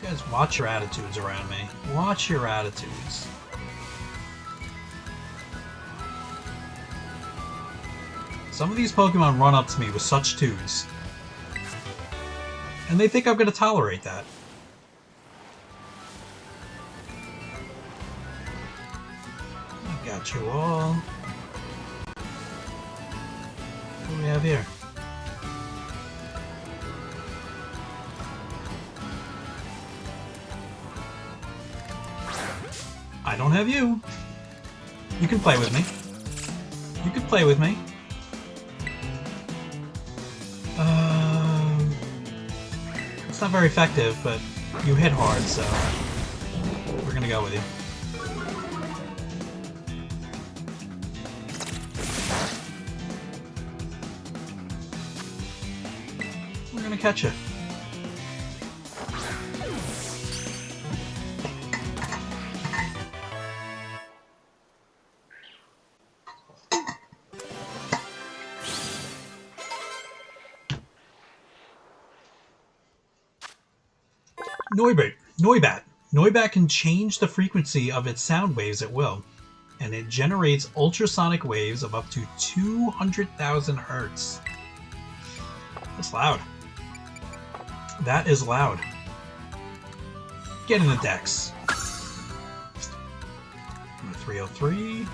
guys watch your attitudes around me. Watch your attitudes. Some of these Pokemon run up to me with such twos. And they think I'm going to tolerate that. I got you all. What do we have here? I don't have you. You can play with me. You can play with me. It's not very effective, but you hit hard, so we're gonna go with you. We're gonna catch you. Noibat. Noibat can change the frequency of its sound waves at will, and it generates ultrasonic waves of up to 200,000 hertz. That's loud. That is loud. Get in the decks. 303.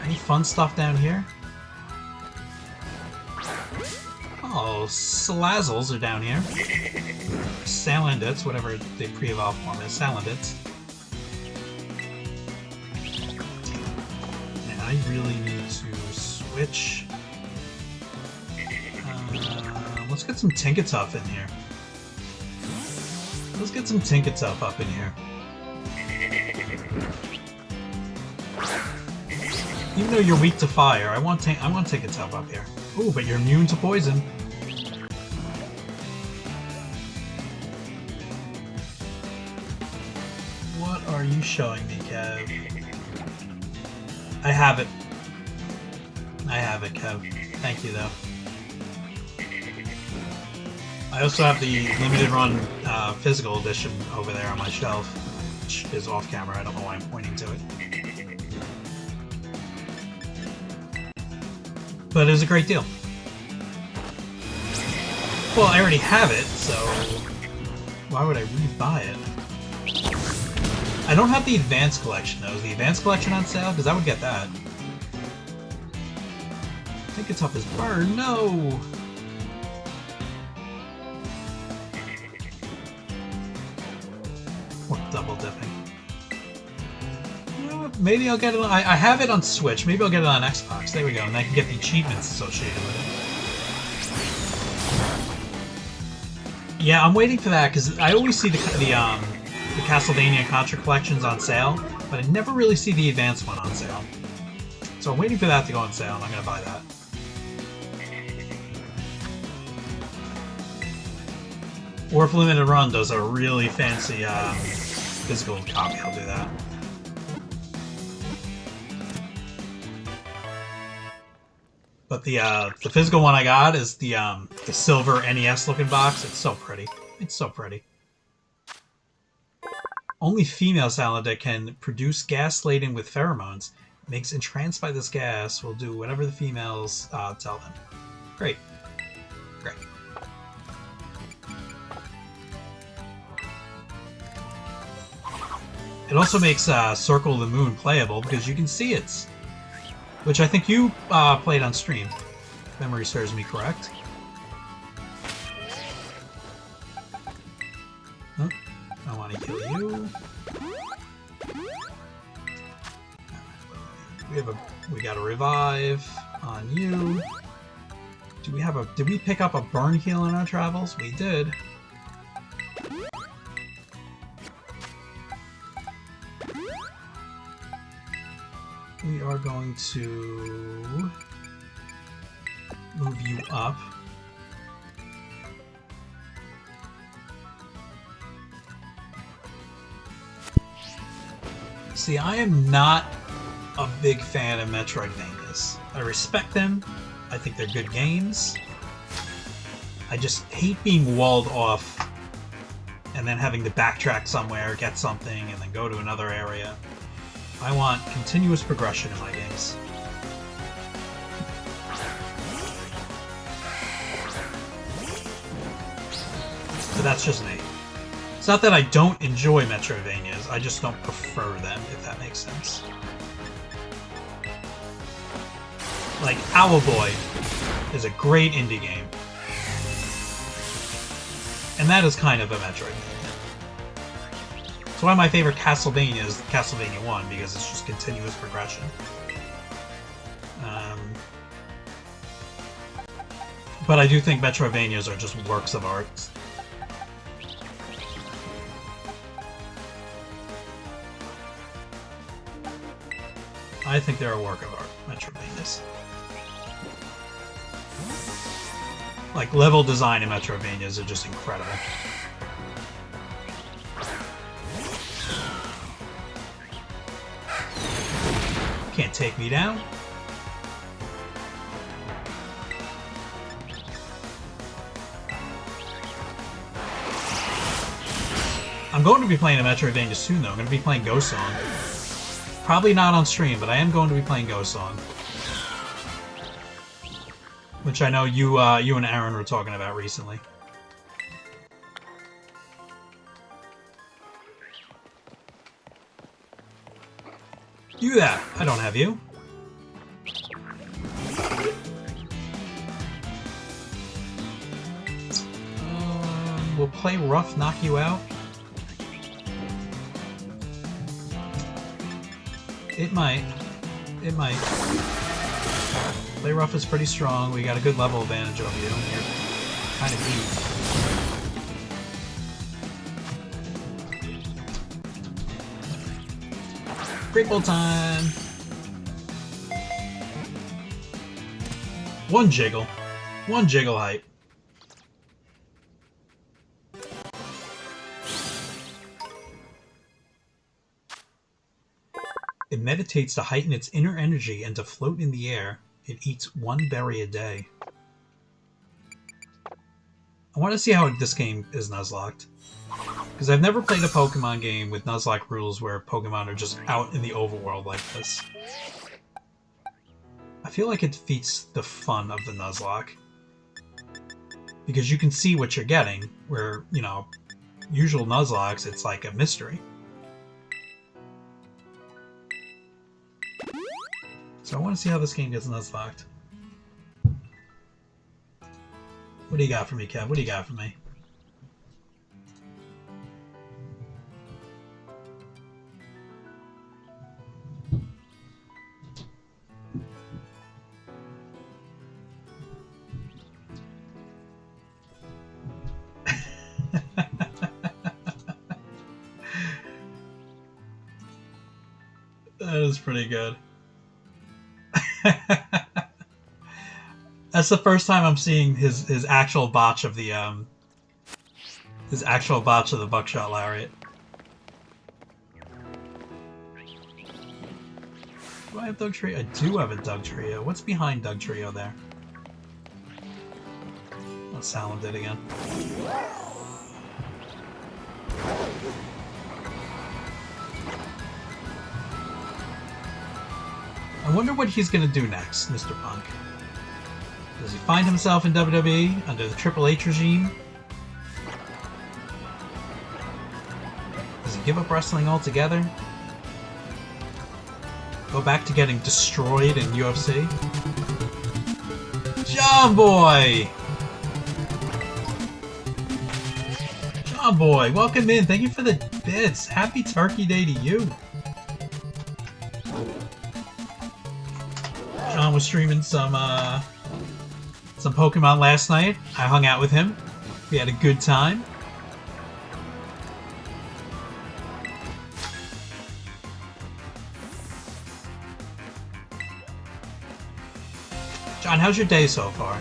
Any fun stuff down here? Oh, Salazzles are down here. Salandits, whatever the pre-evolved form is, Salandits. And I really need to switch. Let's get some Tinkatuff in here. Let's get some Tinkatuff up in here. Even though you're weak to fire, I want Tinkatuff up here. Ooh, but you're immune to poison. What are you showing me, Kev? I have it. I have it, Kev. Thank you, though. I also have the limited run physical edition over there on my shelf, which is off camera. I don't know why I'm pointing to it. But it was a great deal. Well, I already have it, so why would I re-buy it? I don't have the Advanced Collection, though. Is the Advanced Collection on sale? Because I would get that. I think it's up as burn. No! Or double dipping. You know what? Maybe I'll get it on... I have it on Switch. Maybe I'll get it on Xbox. There we go. And I can get the achievements associated with it. Yeah, I'm waiting for that, because I always see the Castlevania Contra collections on sale, but I never really see the advanced one on sale. So I'm waiting for that to go on sale, and I'm going to buy that. Or if Limited Run does a really fancy physical copy, I'll do that. But the physical one I got is the silver NES looking box. It's so pretty. It's so pretty. Only female Salandit can produce gas laden with pheromones. Makes entranced by this gas will do whatever the females tell them. Great. Great. It also makes Circle of the Moon playable because you can see it. Which I think you played on stream. If memory serves me correct. Oh, I want to kill you. We got a revive on you. Did we pick up a burn heal in our travels? We did. We are going to move you up. See, I am not a big fan of Metroidvanias. I respect them. I think they're good games. I just hate being walled off and then having to backtrack somewhere, get something, and then go to another area. I want continuous progression in my games. But that's just me. It's not that I don't enjoy Metroidvanias, I just don't prefer them, if that makes sense. Like, Owlboy is a great indie game. And that is kind of a Metroidvania. It's one of my favorite Castlevania is Castlevania 1, because it's just continuous progression. But I do think Metroidvanias are just works of art. I think they're a work of art, Metroidvanias. Like, level design in Metroidvanias are just incredible. Can't take me down. I'm going to be playing a Metroidvania soon, though. I'm going to be playing Ghost Song. Probably not on stream, but I am going to be playing Ghost Song. Which I know you and Aaron were talking about recently. Do that. I don't have you. Will play rough knock you out? It might. It might. Play rough is pretty strong. We got a good level advantage over you. You're kind of weak. Great ball time! One jiggle. One jiggle hype. It meditates to heighten its inner energy and to float in the air. It eats one berry a day. I want to see how this game is Nuzlocked. Because I've never played a Pokemon game with Nuzlocke rules where Pokemon are just out in the overworld like this. I feel like it defeats the fun of the Nuzlocke. Because you can see what you're getting, where, you know, usual Nuzlocks, it's like a mystery. So I want to see how this game gets Nuzlocked. What do you got for me, Kev? What do you got for me? That is pretty good. That's the first time I'm seeing his actual botch of the buckshot lariat. Do I have Dugtrio? I do have a Dugtrio. What's behind Dugtrio there? Oh, Salam did again. I wonder what he's going to do next, Mr. Punk. Does he find himself in WWE under the Triple H regime? Does he give up wrestling altogether? Go back to getting destroyed in UFC? John Boy! John Boy, welcome in. Thank you for the bits. Happy Turkey Day to you. John was streaming some Pokemon last night. I hung out with him. We had a good time. John, how's your day so far?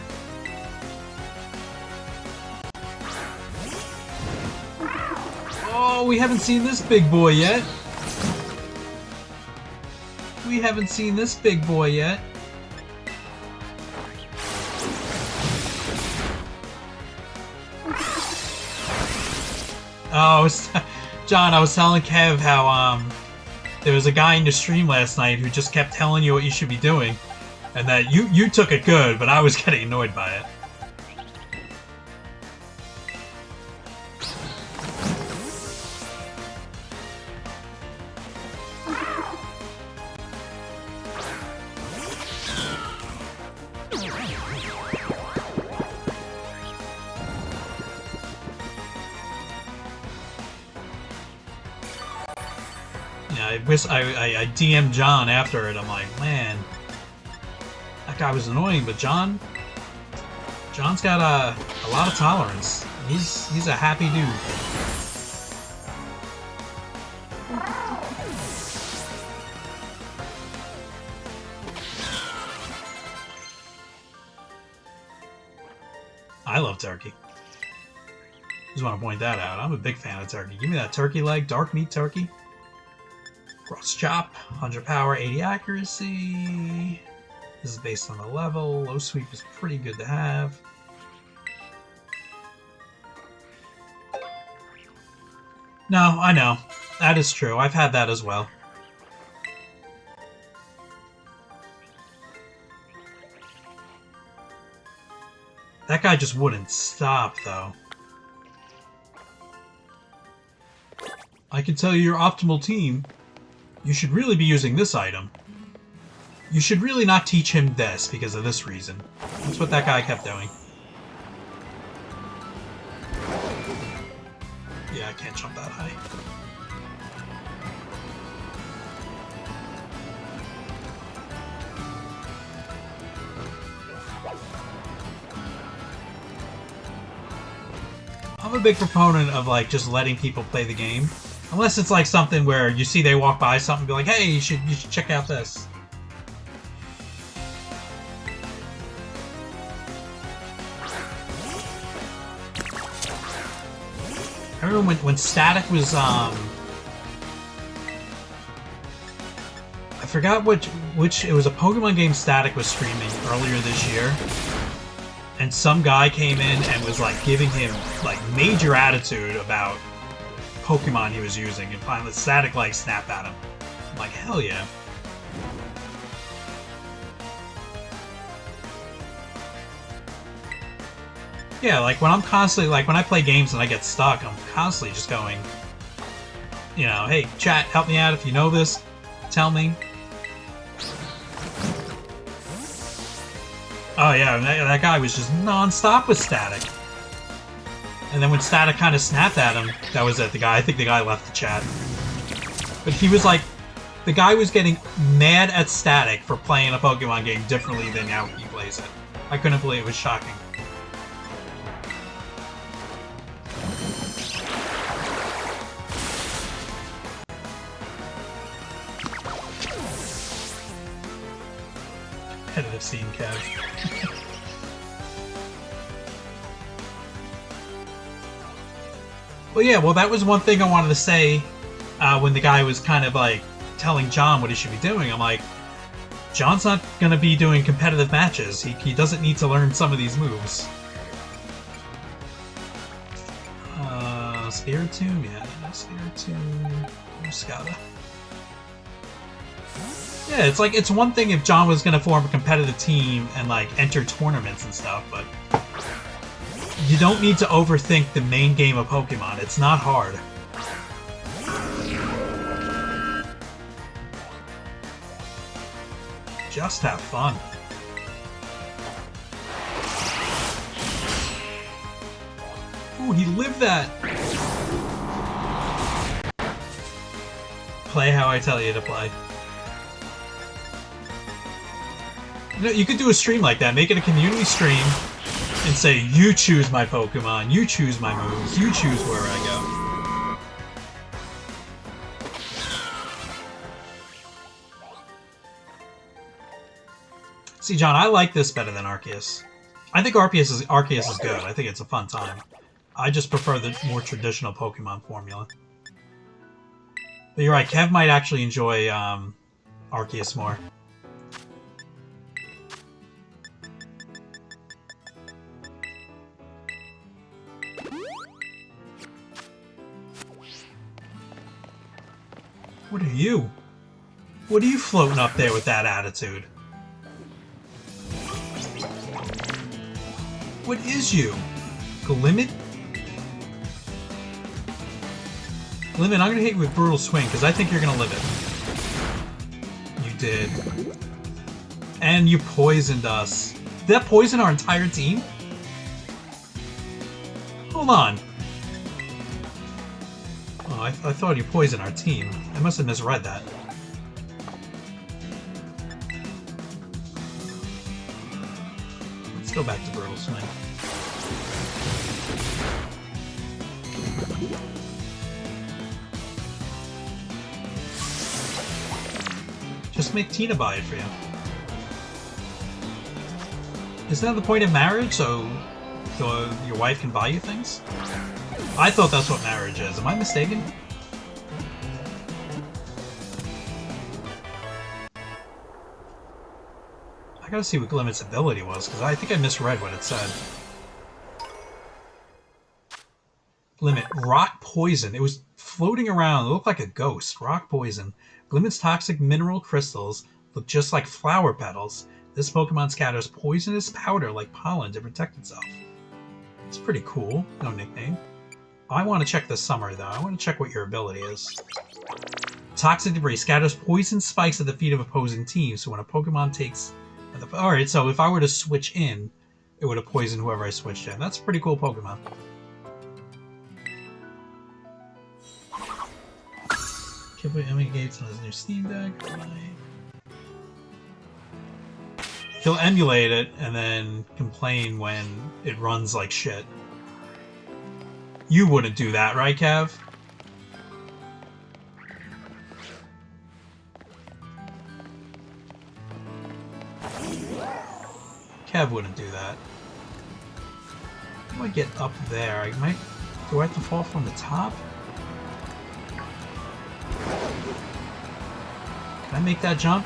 Oh, we haven't seen this big boy yet. We haven't seen this big boy yet. Oh, John, I was telling Kev how there was a guy in the stream last night who just kept telling you what you should be doing, and that you took it good, but I was getting annoyed by it. I DM'd John after it. I'm like, man, that guy was annoying, but John's got a lot of tolerance. He's a happy dude. I love turkey. Just want to point that out. I'm a big fan of turkey. Give me that turkey leg, dark meat turkey. Cross chop, 100 power, 80 accuracy. This is based on the level. Low sweep is pretty good to have. No, I know. That is true. I've had that as well. That guy just wouldn't stop, though. I can tell you your optimal team. You should really be using this item. You should really not teach him this because of this reason. That's what that guy kept doing. Yeah, I can't jump that high. I'm a big proponent of like just letting people play the game. Unless it's like something where you see they walk by something and be like, hey, you should check out this. I remember when Static was, I forgot which, it was a Pokemon game Static was streaming earlier this year. And some guy came in and was like giving him like major attitude about Pokemon he was using, and finally Static like snapped at him. I'm like, hell yeah. Yeah, like when I'm constantly, like when I play games and I get stuck, I'm constantly just going, you know, hey, chat, help me out if you know this, tell me. Oh yeah, that guy was just non-stop with Static. And then when Static kind of snapped at him, that was it. I think the guy left the chat. But he was like, the guy was getting mad at Static for playing a Pokemon game differently than how he plays it. I couldn't believe it. It was shocking. Competitive scene, Kev. Well, yeah, well, that was one thing I wanted to say when the guy was kind of like telling John what he should be doing. I'm like, John's not going to be doing competitive matches. He doesn't need to learn some of these moves. Spiritomb? Yeah, Spiritomb. Muscata. Yeah, it's one thing if John was going to form a competitive team and like enter tournaments and stuff, but you don't need to overthink the main game of Pokemon. It's not hard. Just have fun. Ooh, he lived that! Play how I tell you to play. You know, you could do a stream like that. Make it a community stream. And say, you choose my Pokemon, you choose my moves, you choose where I go. See, John, I like this better than Arceus. I think Arceus is good. I think it's a fun time. I just prefer the more traditional Pokemon formula. But you're right, Kev might actually enjoy Arceus more. What are you? What are you floating up there with that attitude? What is you? Glimmet? Glimmet, I'm gonna hit you with Brutal Swing, because I think you're gonna live it. You did. And you poisoned us. Did that poison our entire team? Hold on. Oh, I thought you poisoned our team. I must have misread that. Let's go back to Brutal Swing. Just make Tina buy it for you. Isn't that the point of marriage? So your wife can buy you things? I thought that's what marriage is. Am I mistaken? I gotta see what Glimmet's ability was, because I think I misread what it said. Glimmet, Rock Poison. It was floating around. It looked like a ghost. Rock Poison. Glimmet's toxic mineral crystals look just like flower petals. This Pokemon scatters poisonous powder like pollen to protect itself. It's pretty cool. No nickname. I want to check this summary, though. I want to check what your ability is. Toxic debris scatters poison spikes at the feet of opposing teams, so when a Pokemon takes... Alright, so if I were to switch in, it would have poisoned whoever I switched in. That's a pretty cool Pokemon. Can't put Emmy Gates on his new Steam Deck. He'll emulate it and then complain when it runs like shit. You wouldn't do that, right, Kev? Kev wouldn't do that. How do I get up there? I might... Do I have to fall from the top? Can I make that jump?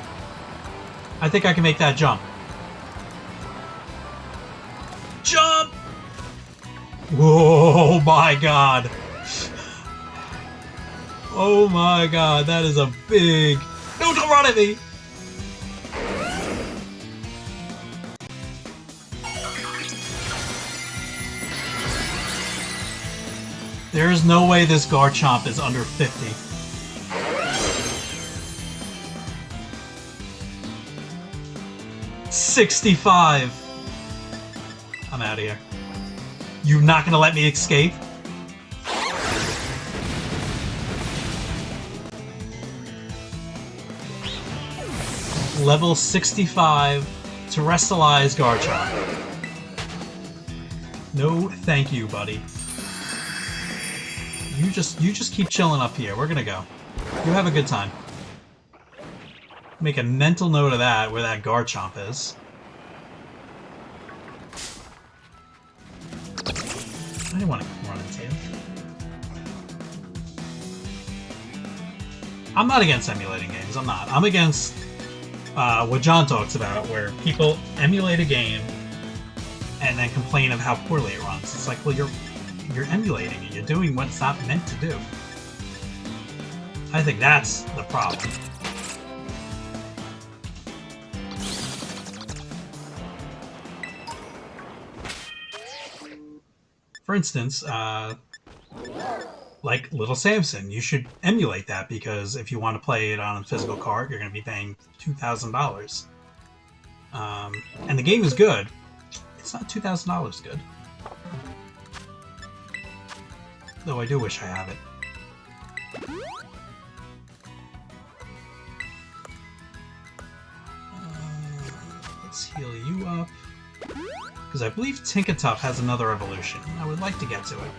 I think I can make that jump. Jump! Whoa, my god. Oh my god, that is a big... No, don't run at me! There is no way this Garchomp is under 50. $65. I'm out of here. You're not gonna let me escape? Level 65 Terrestrialize Garchomp. No, thank you, buddy. You just keep chilling up here. We're gonna go. You have a good time. Make a mental note of that, where that Garchomp is. I didn't want to run into you. I'm not against emulating games. I'm not. I'm against what John talks about, where people emulate a game and then complain of how poorly it runs. It's like, well, you're emulating it. You're doing what it's not meant to do. I think that's the problem. For instance, like Little Samson, you should emulate that, because if you want to play it on a physical card, you're going to be paying $2,000. And the game is good. It's not $2,000 good. Though I do wish I have it. Let's heal you up. Because I believe Tinkatuff has another evolution. I would like to get to it.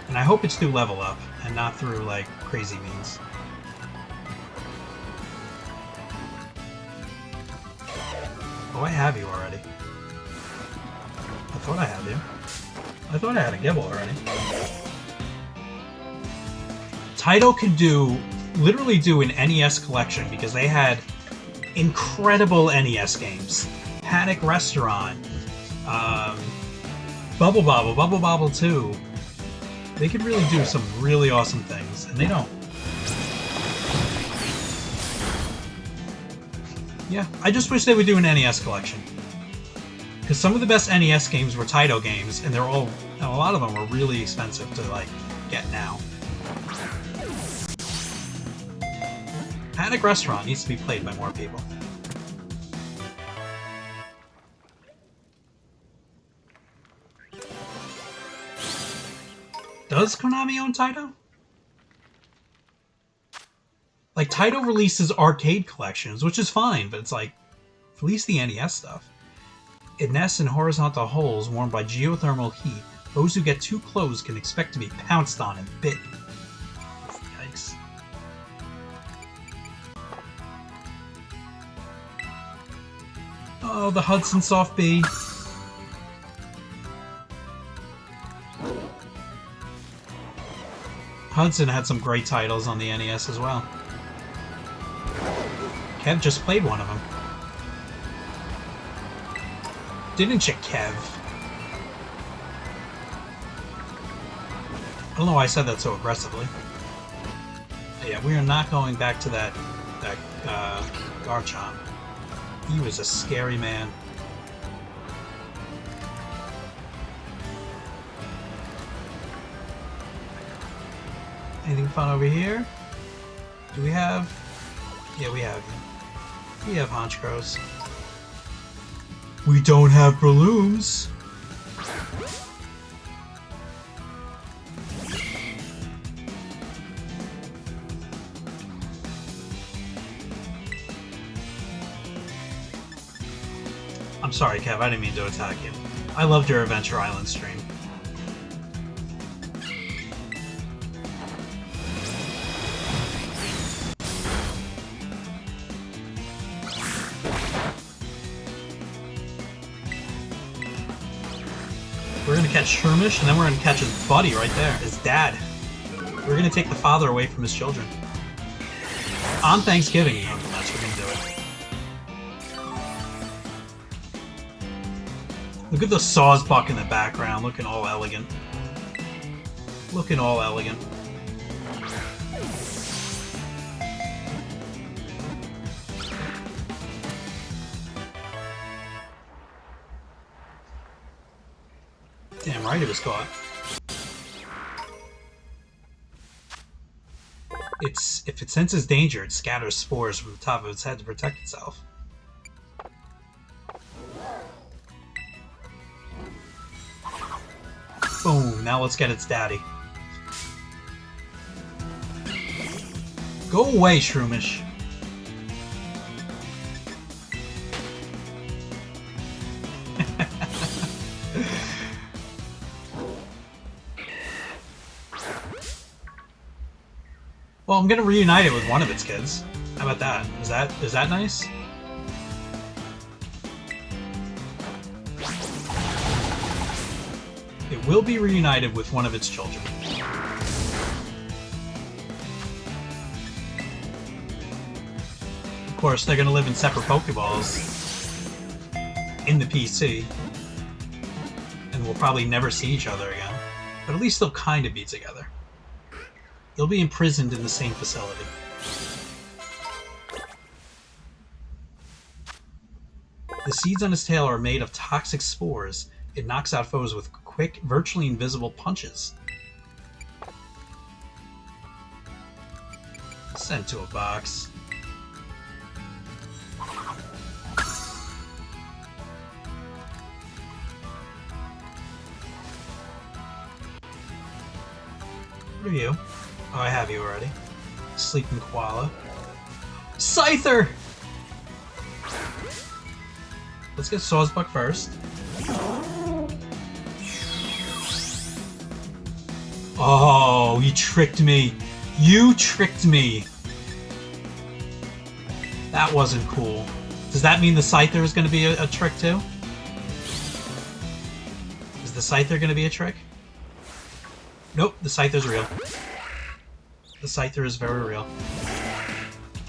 And I hope it's through level up, and not through, like, crazy means. Oh, I have you already. I thought I had you. I thought I had a Gibble already. Taito can literally do an NES collection, because they had incredible NES games. Panic Restaurant, Bubble Bobble, Bubble Bobble 2. They could really do some really awesome things, and they don't. Yeah, I just wish they would do an NES collection. Because some of the best NES games were Taito games, and a lot of them were really expensive to, like, get now. Panic Restaurant needs to be played by more people. Does Konami own Taito? Like, Taito releases arcade collections, which is fine, but it's like, release the NES stuff. It nests in horizontal holes warmed by geothermal heat. Those who get too close can expect to be pounced on and bitten. Yikes. Oh, the Hudson Soft B. Hudson had some great titles on the NES as well. Kev just played one of them. Didn't you, Kev? I don't know why I said that so aggressively. But yeah, we are not going back to that Garchomp. He was a scary man. Anything fun over here? Do we have? Yeah, we have. We have Honchkrows. We don't have balloons. I'm sorry, Kev. I didn't mean to attack you. I loved your Adventure Island stream. We're gonna catch Shroomish, and then we're gonna catch his buddy right there, his dad. We're gonna take the father away from his children. On Thanksgiving, nonetheless, we're gonna do it. Look at the Sawsbuck in the background, looking all elegant. Looking all elegant. Damn right it was caught. If it senses danger, it scatters spores from the top of its head to protect itself. Boom, now let's get its daddy. Go away, Shroomish. Well, I'm gonna reunite it with one of its kids. How about that? Is that nice? It will be reunited with one of its children. Of course, they're gonna live in separate Pokeballs in the PC, and we'll probably never see each other again. But at least they'll kind of be together. They'll be imprisoned in the same facility. The seeds on his tail are made of toxic spores. It knocks out foes with quick, virtually invisible punches. Sent to a box. What are you? Oh, I have you already. Sleeping Koala. Scyther! Let's get Sawsbuck first. Oh, you tricked me. You tricked me. That wasn't cool. Does that mean the Scyther is going to be a trick too? Is the Scyther going to be a trick? Nope, the Scyther's real. The Scyther is very real.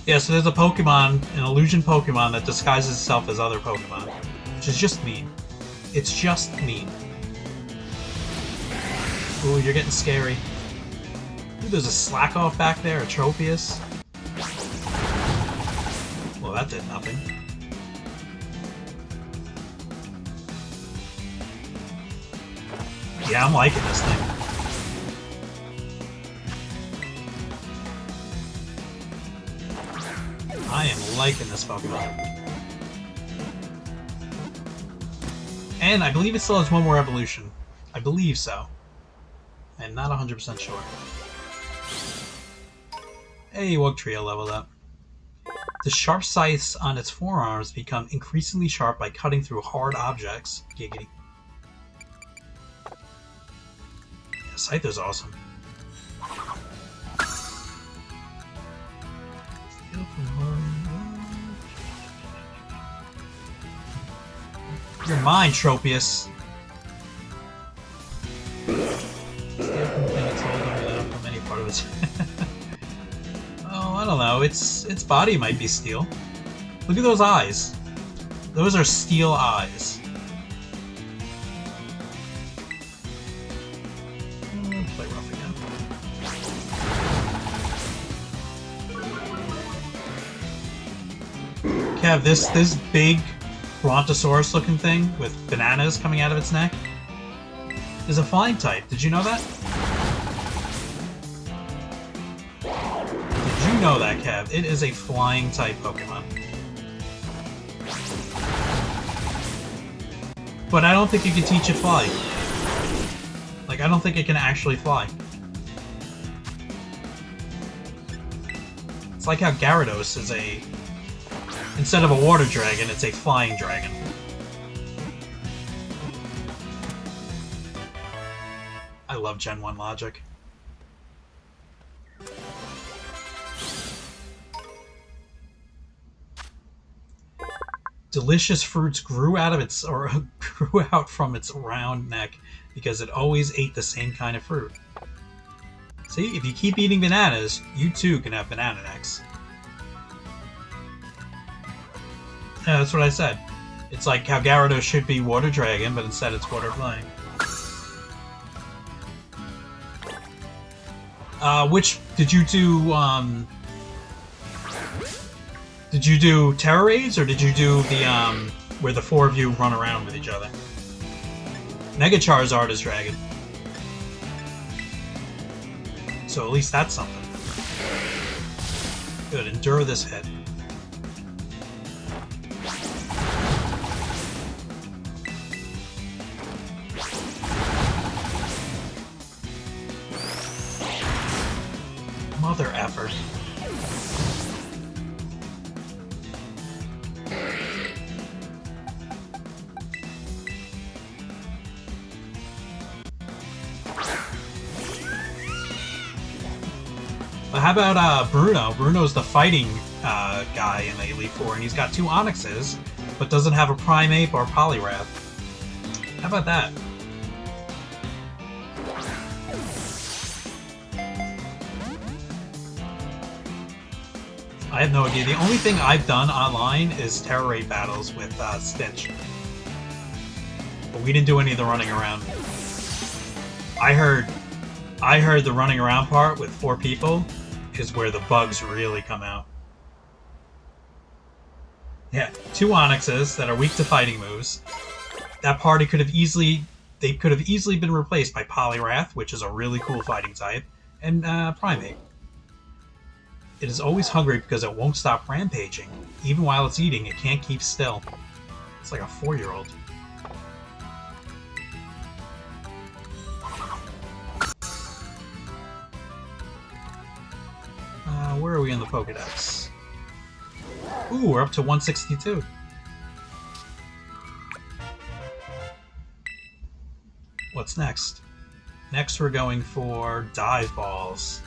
Yeah, so there's a Pokemon, an illusion Pokemon that disguises itself as other Pokemon. Which is just mean. It's just mean. Ooh, you're getting scary. Ooh, there's a Slakoth back there, a Tropius. Well, that did nothing. Yeah, I'm liking this thing. I am liking this Pokemon. And I believe it still has one more evolution. I believe so. I'm not 100% sure. Hey, Wugtrio leveled up. The sharp scythes on its forearms become increasingly sharp by cutting through hard objects. Giggity. Yeah, Scyther's awesome. You're mine, Tropius. Steal from the thing it's holding without from any part of its... Oh, I don't know. Its body might be steel. Look at those eyes. Those are steel eyes. Play rough again. Kev, this big Brontosaurus looking thing with bananas coming out of its neck is a flying type. Did you know that? Did you know that, Kev? It is a flying type Pokemon. But I don't think you can teach it fly. Like, I don't think it can actually fly. It's like how Gyarados is a... Instead of a water dragon, it's a flying dragon. I love Gen 1 logic. Delicious fruits grew out of its grew out from its round neck because it always ate the same kind of fruit. See, if you keep eating bananas, you too can have banana necks. Yeah, that's what I said. It's like how Gyarados should be water dragon, but instead it's water flying. Which did you do? Did you do Terror Raids, or did you do the where the four of you run around with each other? Mega Charizard is dragon, so at least that's something. Good, endure this hit. Mother effer. But how about Bruno? Bruno's the fighting guy in the Elite Four, and he's got 2 Onyxes, but doesn't have a Primeape or Poliwrath. How about that? I have no idea. The only thing I've done online is Terror Raid battles with Stitch. But we didn't do any of the running around. I heard the running around part with 4 people is where the bugs really come out. Yeah, 2 Onyxes that are weak to fighting moves. That party could have easily been replaced by Poliwrath, which is a really cool fighting type, and Primeape. It is always hungry because it won't stop rampaging. Even while it's eating, it can't keep still. It's like a 4-year-old. Where are we in the Pokédex? Ooh, we're up to 162. What's next? Next we're going for Dive Balls.